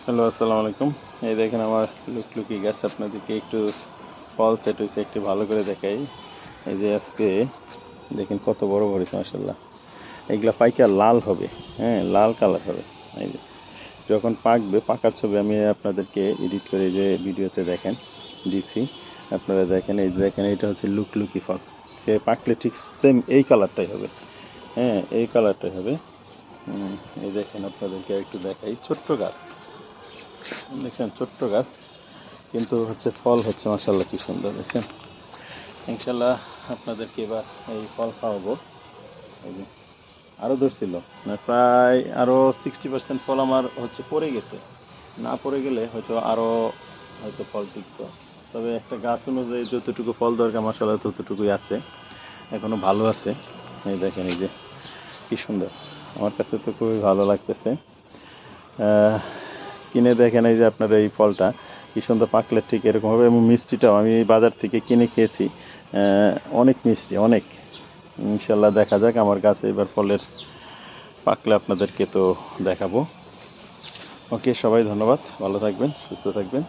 Hello, আসসালামু আলাইকুম। এই দেখেন আমার লুকলুকি গাছ, আপনাদেরকে একটু ফল সেট হয়েছে একটু ভালো করে দেখাই। এই যে আজকে দেখেন কত বড় হয়েছে মাশাআল্লাহ। এগুলা পাইকা লাল হবে, হ্যাঁ লাল কালার হবে। এই যে যখন পাকবে, পাকার ছবি আমি আপনাদেরকে এডিট করে যে ভিডিওতে দেখেন দিছি, আপনারা দেখেন। এই দেখেন, এটা হচ্ছে লুকলুকি ফল। সে পাকলে ঠিক সেম এই কালারটাই হবে, হ্যাঁ এই কালারটাই হবে। এই দেখেন, আপনাদেরকে একটু দেখাই। ছোট্ট গাছ, দেখছেন ছোট্ট গাছ, কিন্তু হচ্ছে ফল হচ্ছে মাশাআল্লাহ কি সুন্দর দেখছেন। ইনশাল্লাহ আপনাদেরকে এবার এই ফল খাওয়াবো। এই যে আরও ধরছিল, মানে প্রায় আরও 60% ফল আমার হচ্ছে পড়ে গেছে। না পড়ে গেলে হয়তো আরও হয়তো ফল টিকতো, তবে একটা গাছ অনুযায়ী যতটুকু ফল দরকার মাশাআল্লাহ ততটুকুই আছে, এখনো ভালো আছে। এই দেখেন, এই যে কি সুন্দর, আমার কাছে তো খুবই ভালো লাগতেছে। স্কিনে দেখেন, এই যে আপনার এই ফলটা কি সুন্দর পাকলে ঠিক এরকম হবে। এবং মিষ্টিটাও আমি এই বাজার থেকে কিনে খেয়েছি, অনেক মিষ্টি অনেক। ইনশাল্লাহ দেখা যাক আমার গাছে এবার ফলের পাকলে আপনাদেরকে তো দেখাবো। ওকে, সবাই ধন্যবাদ, ভালো থাকবেন, সুস্থ থাকবেন।